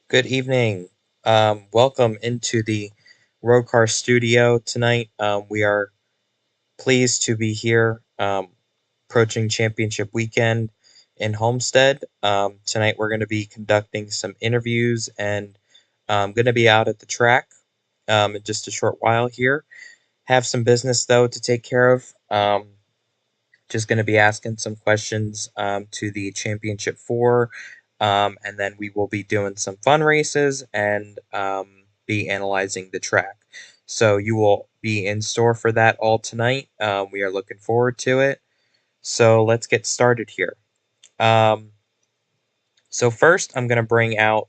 Good evening. Welcome into the ROCAR studio tonight. We are pleased to be here approaching championship weekend in Homestead. Tonight we're going to be conducting some interviews and going to be out at the track in just a short while here. Have some business though to take care of. Just going to be asking some questions to the championship four, and then we will be doing some fun races and be analyzing the track. So you will be in store for that all tonight. We are looking forward to it. So let's get started here. Um, so first, I'm going to bring out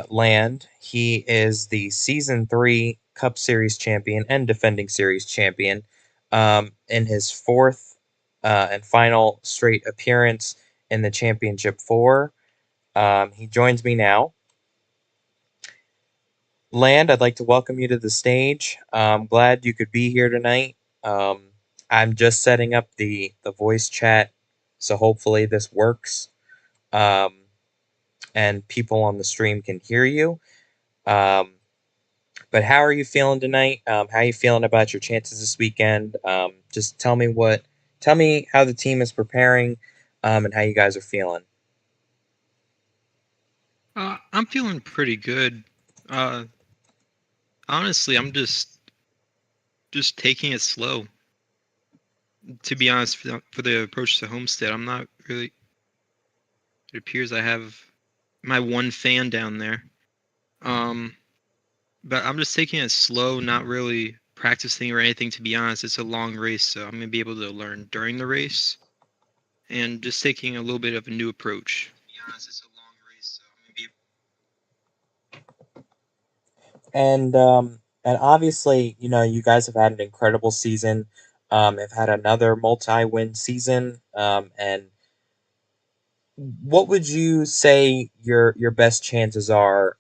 Land. He is the Season 3 Cup Series champion and defending series champion. In his fourth and final straight appearance in the Championship 4. He joins me now. Land, I'd like to welcome you to the stage. I'm glad you could be here tonight. Um, I'm just setting up the voice chat, so hopefully this works. Um, and people on the stream can hear you. Um, But how are you feeling tonight? How are you feeling about your chances this weekend? Just tell me how the team is preparing, and how you guys are feeling. I'm feeling pretty good. Uh, Honestly, I'm just taking it slow. To be honest, for the approach to Homestead, I'm not really. It appears I have my one fan down there. Um, but I'm just taking it slow, not really practicing or anything. To be honest, it's a long race, so I'm gonna be able to learn during the race and just taking a little bit of a new approach. To be honest, it's a long race, so I'm gonna be. And obviously, you guys have had an incredible season. Have had another multi-win season. And what would you say your best chances are,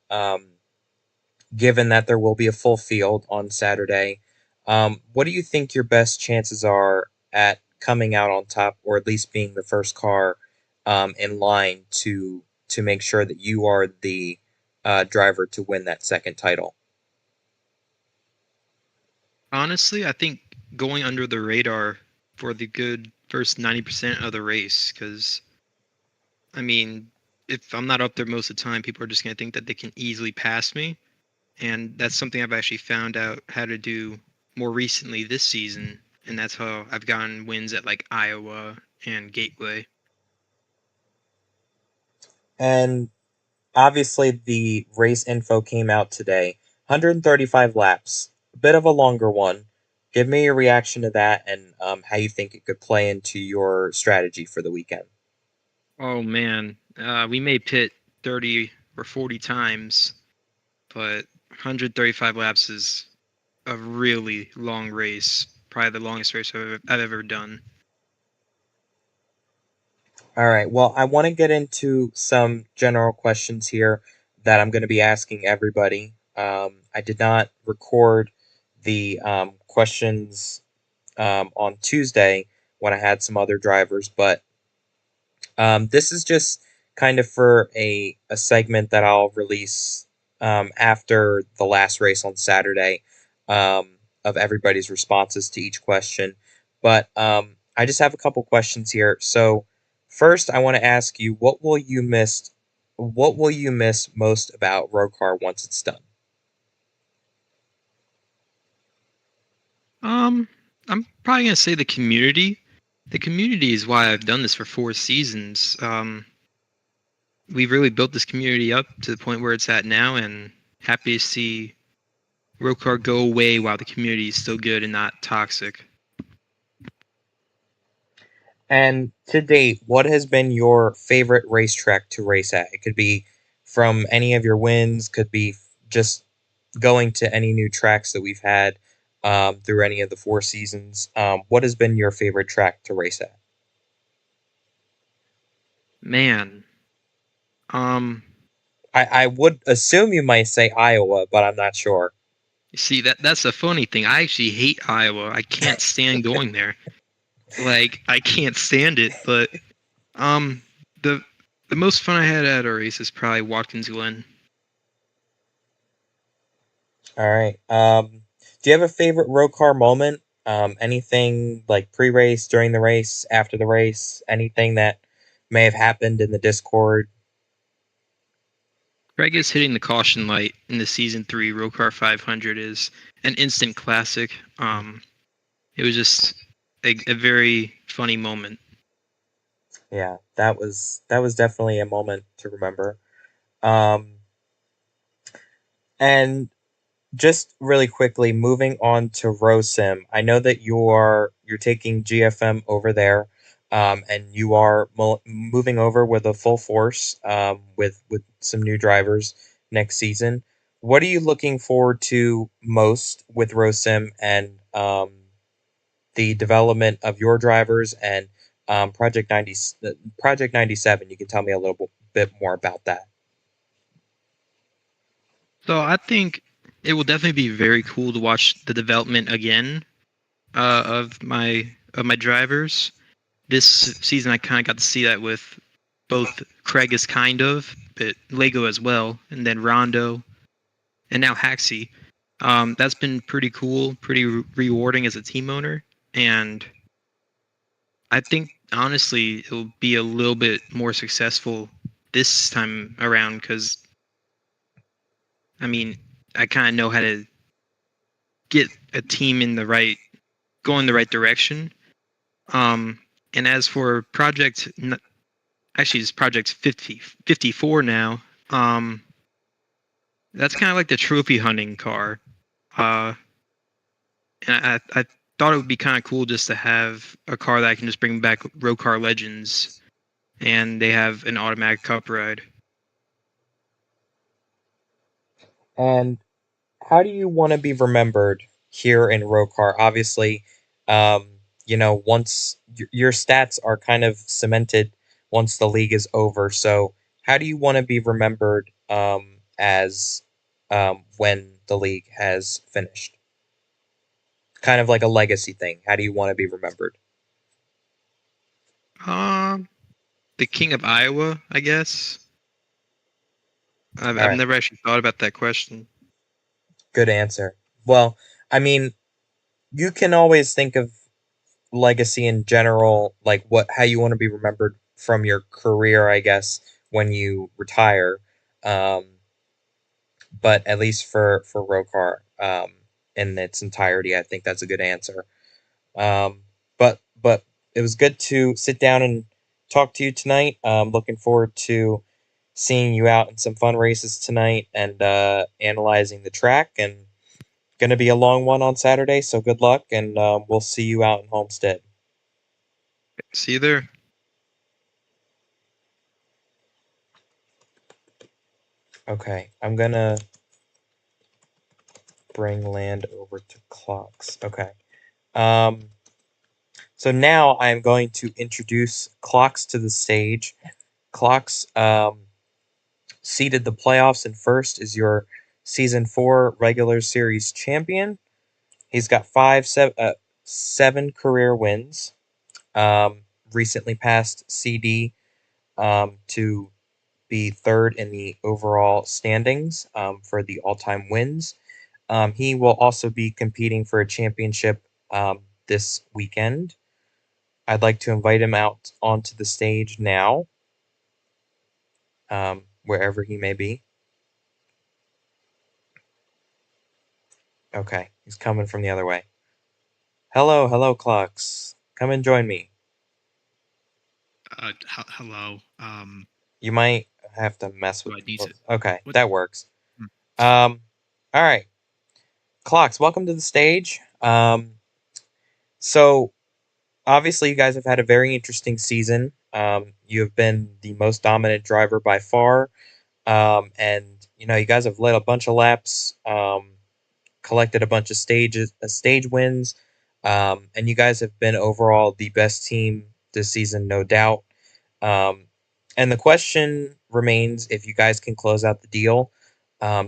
given that there will be a full field on Saturday? What do you think your best chances are at coming out on top, or at least being the first car in line to make sure that you are the driver to win that second title? Honestly, I think going under the radar for the good first 90% of the race, because, I mean, if I'm not up there most of the time, people are just going to think that they can easily pass me. And that's something I've actually found out how to do more recently this season. And that's how I've gotten wins at like Iowa and Gateway. And obviously, the race info came out today. 135 laps, a bit of a longer one. Give me your reaction to that, and how you think it could play into your strategy for the weekend. Oh man, we may pit 30 or 40 times, but 135 laps is a really long race. Probably the longest race I've ever done. All right. Well, I want to get into some general questions here that I'm going to be asking everybody. I did not record the questions on Tuesday when I had some other drivers, but this is just kind of for a segment that I'll release after the last race on Saturday, of everybody's responses to each question. But I just have a couple questions here. So first, I want to ask you, what will you miss most about ROCAR once it's done? Um, I'm probably gonna say the community. The community is why I've done this for 4 seasons. We've really built this community up to the point where it's at now, and happy to see Rokar go away while the community is still good and not toxic. And to date, what has been your favorite racetrack to race at? It could be from any of your wins, could be just going to any new tracks that we've had through any of the 4 seasons. What has been your favorite track to race at? Man, um, I would assume you might say Iowa, but I'm not sure. you see that's a funny thing. I actually hate Iowa. I can't stand going there. Like I can't stand it. But um, the The most fun I had at a race is probably Watkins Glen. All right. Do you have a favorite ROCAR moment? Anything like pre-race, during the race, after the race? Anything that may have happened in the Discord? Craig is hitting the caution light in the season 3 ROCAR 500 is an instant classic. It was just a very funny moment. Yeah, that was definitely a moment to remember. Um, and just really quickly, moving on to RoSim. I know that you're taking GFM over there, and you are moving over with a full force, with some new drivers next season. What are you looking forward to most with RoSim and the development of your drivers and Project 97? You can tell me a little bit more about that. So I think it will definitely be very cool to watch the development again of my drivers. This season I kind of got to see that with both Craig is kind of, but Lego as well, and then Rondo, and now Haxie. That's been pretty cool, pretty rewarding as a team owner, and I think honestly it'll be a little bit more successful this time around because I mean I kind of know how to get a team in the right, go in the right direction. Um, and as for actually it's project 54 now. That's kind of like the trophy hunting car. Uh, and I thought it would be kind of cool just to have a car that I can just bring back ROCAR Legends, and they have an automatic cup ride. And how do you want to be remembered here in Rokar? Obviously, um, once your stats are kind of cemented once the league is over. So, how do you want to be remembered as when the league has finished? Kind of like a legacy thing. How do you want to be remembered? Um, the King of Iowa, I guess. All I've right, never actually thought about that question. good answer. Well, I mean, you can always think of legacy in general, like what how you want to be remembered from your career, I guess, when you retire. Um, but at least for Rokar, in its entirety, I think that's a good answer. But it was good to sit down and talk to you tonight. Looking forward to seeing you out in some fun races tonight and analyzing the track. And going to be a long one on Saturday, so good luck, and we'll see you out in Homestead. See you there. Okay, I'm gonna bring land over to clocks. Okay. Um, so now I'm going to introduce clocks to the stage. Clocks seeded the playoffs and first is your season 4 regular series champion. He's got seven career wins. Um, Recently passed CD to be third in the overall standings for the all-time wins. He will also be competing for a championship this weekend. I'd like to invite him out onto the stage now, wherever he may be. Okay, he's coming from the other way. Hello, hello, Clocks. Come and join me. Hello. You might have to mess Do with I the need to? clothes. Okay, What? that works. Hmm. All right, Clocks, welcome to the stage. So obviously, you guys have had a very interesting season. You have been the most dominant driver by far, and you guys have led a bunch of laps, collected a bunch of stage wins, and you guys have been overall the best team this season, no doubt. Um, and the question remains if you guys can close out the deal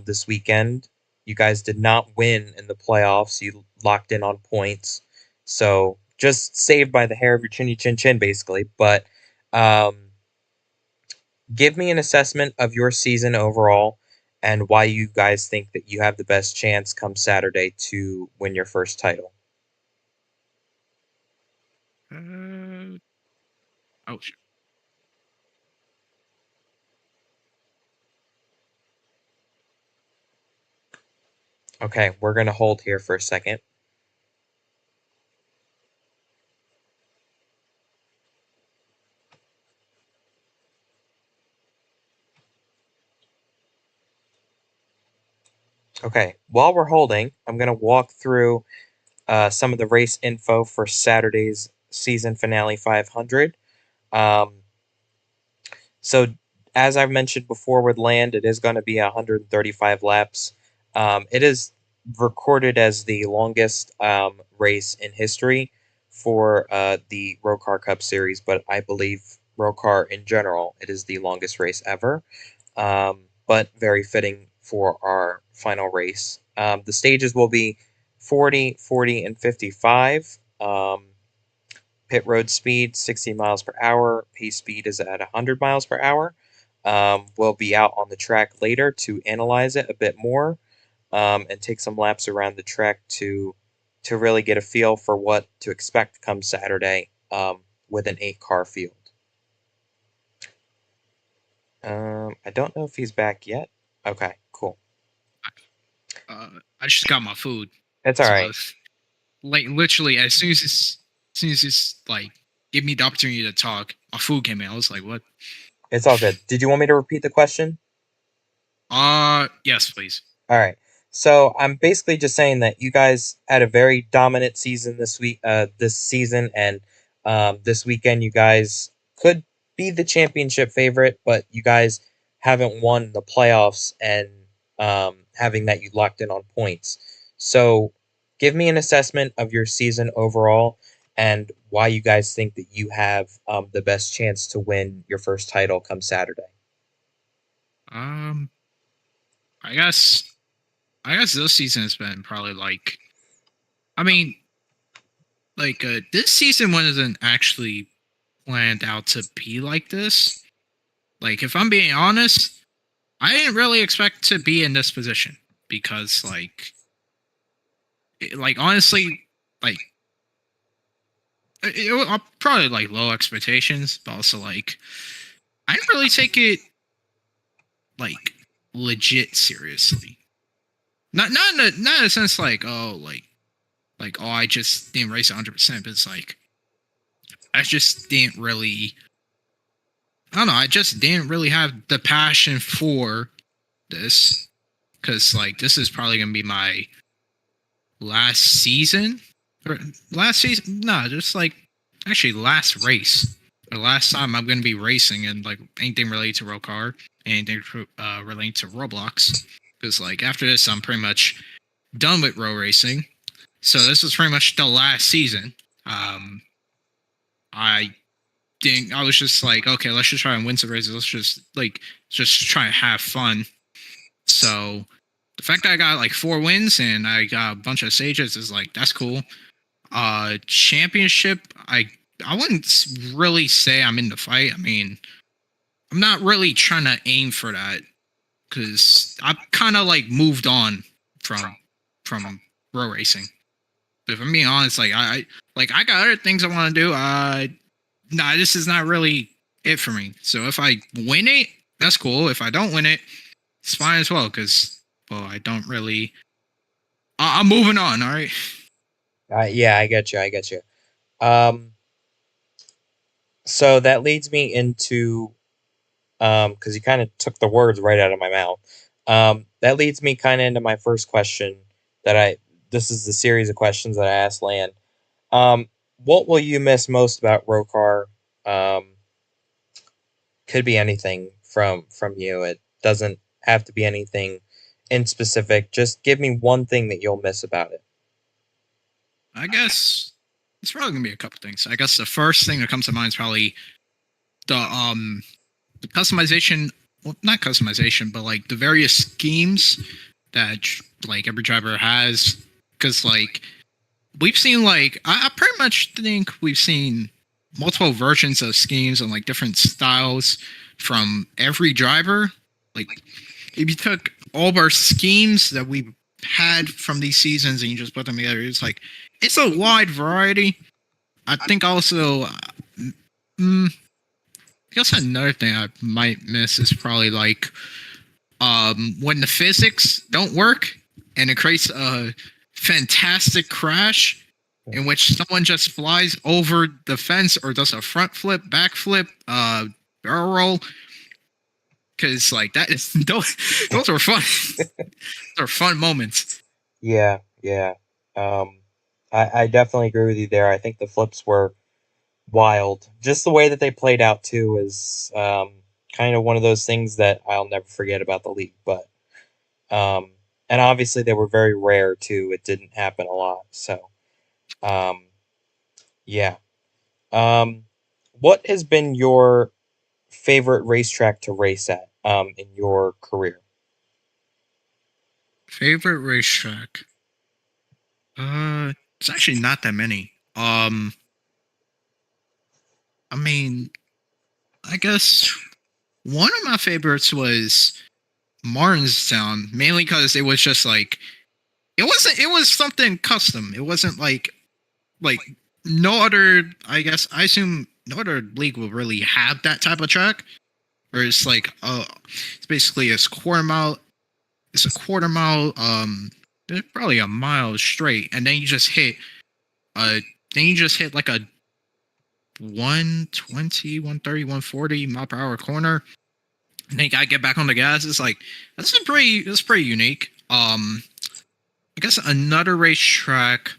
this weekend. You guys did not win in the playoffs. You locked in on points. So just saved by the hair of your chinny chin chin, basically. But um, Give me an assessment of your season overall and why you guys think that you have the best chance come Saturday to win your first title. Uh, oh, sure. Okay, we're going to hold here for a second. Okay, while we're holding, I'm going to walk through some of the race info for Saturday's season finale 500. Um, so, as I've mentioned before with land, it is going to be 135 laps. It is recorded as the longest race in history for the ROCAR Cup Series, but I believe ROCAR in general, it is the longest race ever, but very fitting for our final race. The stages will be 40, 40, and 55. Pit road speed 60 miles per hour. Pace speed is at 100 miles per hour. We'll be out on the track later to analyze it a bit more and take some laps around the track to really get a feel for what to expect come Saturday with an 8-car field. I don't know if he's back yet. Okay, cool. I just got my food, It's all so right. like literally as soon as it's like give me the opportunity to talk, my food came in. I was like, what? It's all good. Did you want me to repeat the question? Yes, please. All right. So I'm basically just saying that you guys had a very dominant season this season, and this weekend you guys could be the championship favorite, but you guys haven't won the playoffs, and having that you locked in on points. So give me an assessment of your season overall and why you guys think that you have the best chance to win your first title come Saturday. Um, I guess this season has been probably like, I mean, like this season wasn't actually planned out to be like this. Like, if I'm being honest, I didn't really expect to be in this position because, like honestly, like I'll probably like low expectations, but also like I didn't really take it like legit seriously. Not in a sense like oh I just didn't race 100%, but it's like I just didn't really I don't know I just didn't really have the passion for this because like this is probably gonna be my last season or last season no just like actually last race the last time I'm gonna be racing and like anything related to ROCAR, anything related to Roblox, because like after this I'm pretty much done with row racing. So this was pretty much the last season. Um, I didn't. I was just like, okay, let's just try and win some races. Let's just try and have fun. So the fact that I got like 4 wins and I got a bunch of stages is like that's cool. Championship, I wouldn't really say I'm in the fight. I mean, I'm not really trying to aim for that because I've kind of like moved on from row racing. But if I'm being honest, like I got other things I want to do. Nah, this is not really it for me. So if I win it, that's cool. If I don't win it, it's fine as well. Because well, I don't really. I'm moving on. All right. Yeah, I get you. I get you. Um, so that leads me into because you kind of took the words right out of my mouth. That leads me kind of into my first question that I. This is the series of questions that I asked Lan. What will you miss most about Rokar? Um, could be anything from you. It doesn't have to be anything in specific. Just give me one thing that you'll miss about it. I guess it's probably gonna be a couple things. I guess the first thing that comes to mind is probably the the customization. Well, not customization, but like the various schemes that like every driver has. Because like we've seen like I pretty much think we've seen multiple versions of schemes and like different styles from every driver. Like, if you took all of our schemes that we had from these seasons and you just put them together, it's a wide variety. I think also, I guess another thing I might miss is probably when the physics don't work and it creates a fantastic crash in which someone just flies over the fence or does a front flip, back flip, barrel roll. Because that is those are fun. Those are fun moments. Yeah. I definitely agree with you there. I think the flips were wild. Just the way that they played out too is kind of one of those things that I'll never forget about the league. But and obviously they were very rare too. It didn't happen a lot. So yeah. What has been your favorite racetrack to race at in your career? Favorite racetrack? It's actually not that many. I mean, I guess one of my favorites was Martinstown, mainly because it was just it was something custom. It wasn't like no other. I assume no other league will really have that type of track. Where it's it's basically quarter mile. It's a quarter mile. Probably a mile straight, and then you just hit. Then you just hit like a 120, 130, 140 mile per hour corner. And then you gotta get back on the gas. It's that's pretty unique. I guess another racetrack,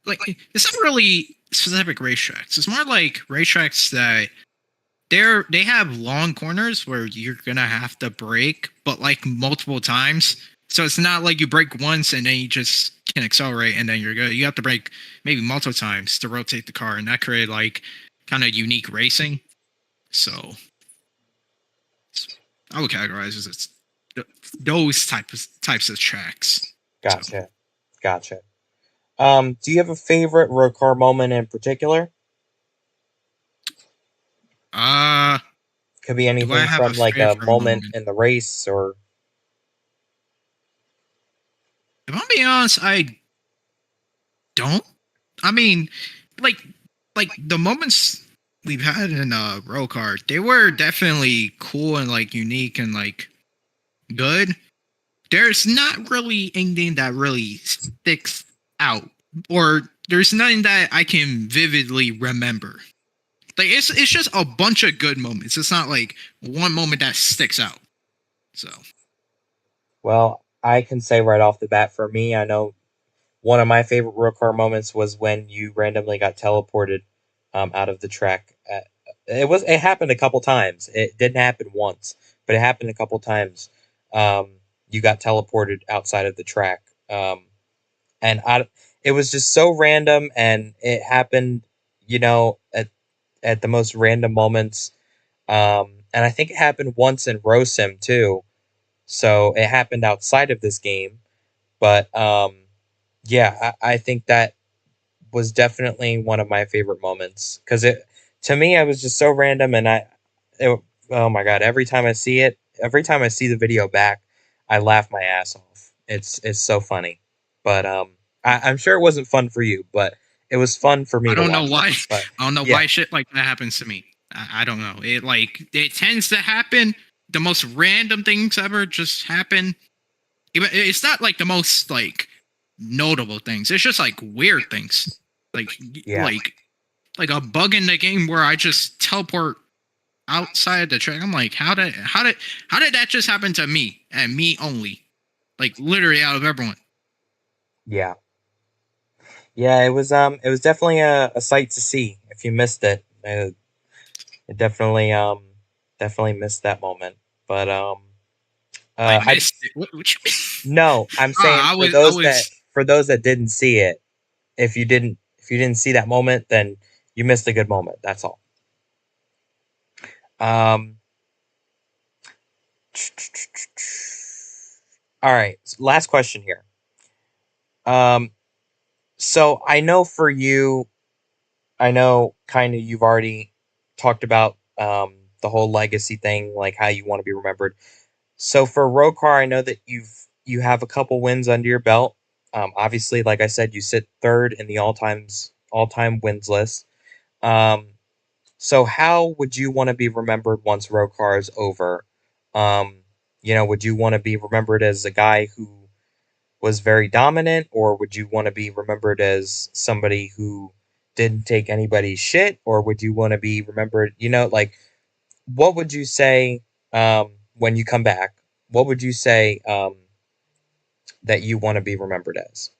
it's not really specific racetracks. It's more like racetracks that they have long corners where you're gonna have to brake, but multiple times. So it's not like you brake once and then you just can accelerate and then you're good. You have to brake maybe multiple times to rotate the car, and that created kind of unique racing. So I would categorize as those types of tracks. Gotcha. Gotcha. Do you have a favorite ROCAR moment in particular? Could be anything from a moment in the race or. If I'm being honest, I don't. I mean, like the moments we've had in ROCAR, they were definitely cool and unique and good. There's not really anything that really sticks out, or there's nothing that I can vividly remember. It's just a bunch of good moments. It's not one moment that sticks out. So, Well, I can say right off the bat for me, I know one of my favorite ROCAR moments was when you randomly got teleported out of the track. It happened a couple times. It didn't happen once, but it happened a couple times. You got teleported outside of the track, and it was just so random, and it happened, at the most random moments. And I think it happened once in RoSim too. So it happened outside of this game. But yeah, I think that was definitely one of my favorite moments because to me, I was just so random, and oh my god, every time I see the video back, I laugh my ass off. It's so funny, but I'm sure it wasn't fun for you, but it was fun for me. I don't to know watch why. But, I don't know why shit like that happens to me. I don't know. It tends to happen. The most random things ever just happen. It's not the most notable things. It's just weird things. Like a bug in the game where I just teleport outside the track. I'm how did that just happen to me and me only? Literally out of everyone. Yeah. Yeah, it was definitely a sight to see. If you missed it, it definitely missed that moment. But I missed it. What you mean? No, I'm saying for those that didn't see it, if you didn't see that moment, then you missed a good moment. That's all. All right. Last question here. So I know for you, I know kind of you've already talked about the whole legacy thing, like how you want to be remembered. So for ROCAR, I know that you have a couple wins under your belt. Obviously, like I said, you sit third in the all time wins list. Um, so how would you want to be remembered once ROCAR is over? Um, would you want to be remembered as a guy who was very dominant, or would you want to be remembered as somebody who didn't take anybody's shit, or would you want to be remembered, like what would you say when you come back? What would you say that you want to be remembered as?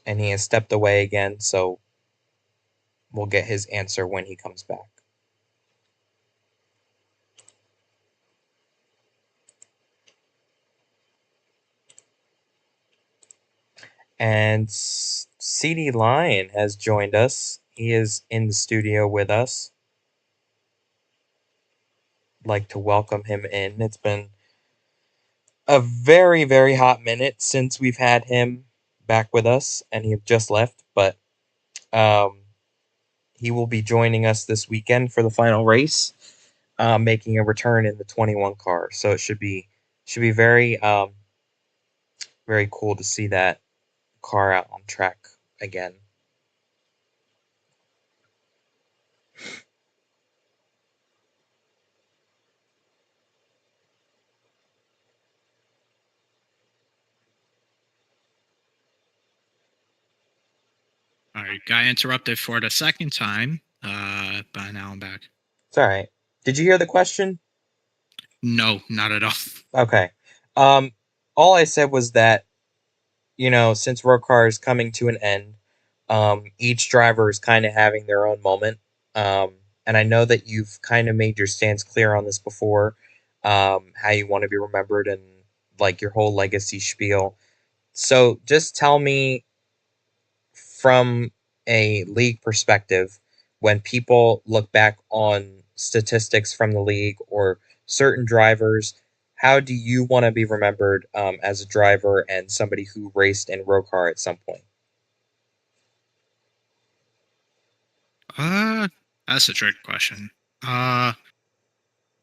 And he has stepped away again, so we'll get his answer when he comes back. And CD Lion has joined us. He is in the studio with us. I'd like to welcome him in. It's been a very, very hot minute since we've had him back with us, and he just left, but um, he will be joining us this weekend for the final race, making a return in the 21 car. So it should be very very cool to see that car out on track again. All right, got interrupted for the second time, but now I'm back. It's all right. Did you hear the question? No, not at all. Okay. All I said was that, since ROCAR is coming to an end, each driver is kind of having their own moment. And I know that you've kind of made your stance clear on this before, how you want to be remembered and like your whole legacy spiel. So just tell me from a league perspective, when people look back on statistics from the league or certain drivers, how do you want to be remembered as a driver and somebody who raced in ROCAR at some point? Uh, that's a trick question. Uh,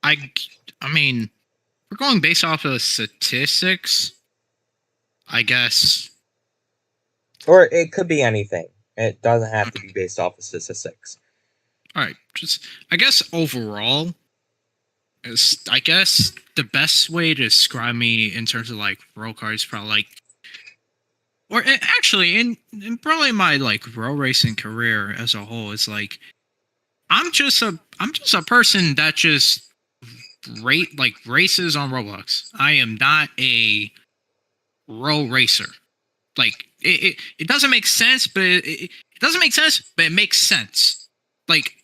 I, I mean, we're going based off of statistics. I guess. Or it could be anything. It doesn't have to Okay. be based off of statistics. All right. Just, I guess overall, I guess the best way to describe me in terms of like roll cards, probably like, or actually in probably my like row racing career as a whole, is like I'm just a person that just rate like races on Roblox. I am not a row racer. Like it doesn't make sense, but it doesn't make sense, but it makes sense. Like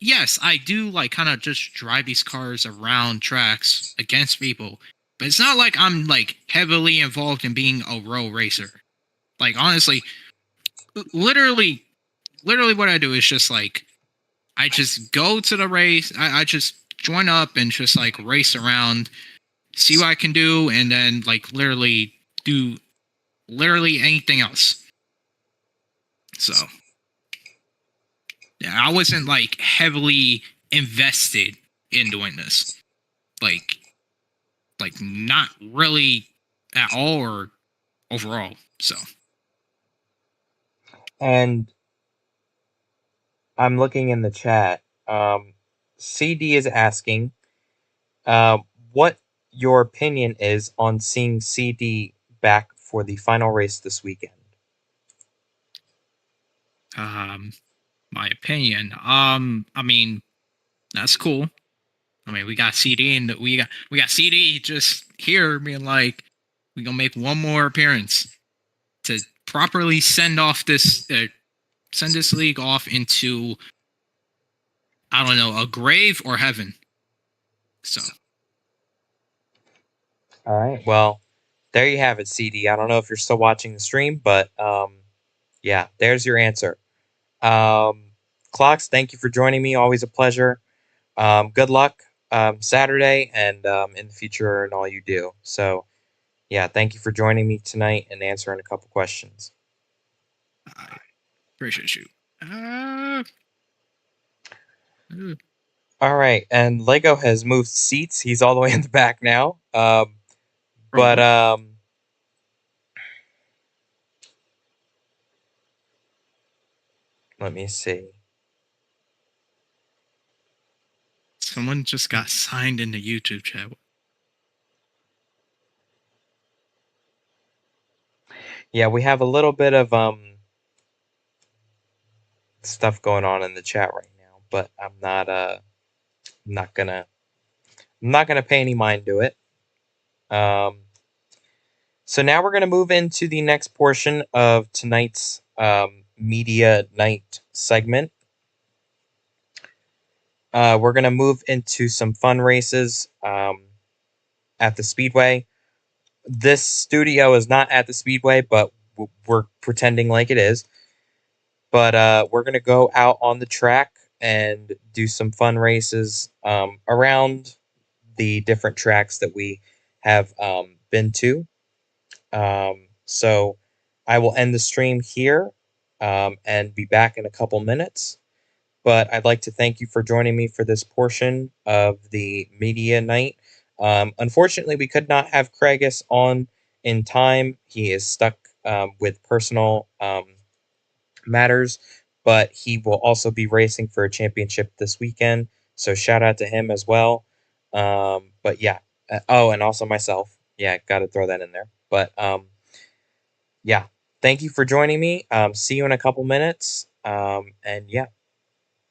yes, I do like kind of just drive these cars around tracks against people, but it's not like I'm like heavily involved in being a row racer. Like honestly, literally, literally, what I do is just like I just go to the race. I just join up and just like race around, see what I can do, and then like literally do literally anything else. So yeah, I wasn't like heavily invested in doing this. Like not really at all or overall. So And I'm looking in the chat. CD is asking uh, what your opinion is on seeing CD back for the final race this weekend. my opinion. I mean, that's cool. I mean, we got CD and we got CD just here being like, we gonna make one more appearance to properly send off this send this league off into, I don't know, a grave or heaven. So All right. Well, there you have it, CD. I don't know if you're still watching the stream, but yeah, there's your answer. Clocks, thank you for joining me. Always a pleasure. Good luck Saturday and in the future and all you do. So, yeah, thank you for joining me tonight and answering a couple questions. I appreciate you. Uh, Ooh. All right, and Lego has moved seats. He's all the way in the back now. But let me see. Someone just got signed in the YouTube chat. Yeah, we have a little bit of stuff going on in the chat right now, but I'm not gonna pay any mind to it. So now we're gonna move into the next portion of tonight's media night segment. We're gonna move into some fun races at the Speedway. This studio is not at the Speedway, but we're pretending like it is. But we're gonna go out on the track and do some fun races around the different tracks that we have been to. So I will end the stream here and be back in a couple minutes. But I'd like to thank you for joining me for this portion of the media night. Unfortunately, we could not have Craigus on in time. He is stuck with personal matters, but he will also be racing for a championship this weekend. So shout out to him as well. But yeah. Oh, and also myself. Yeah, got to throw that in there. But yeah, thank you for joining me. See you in a couple minutes. And yeah,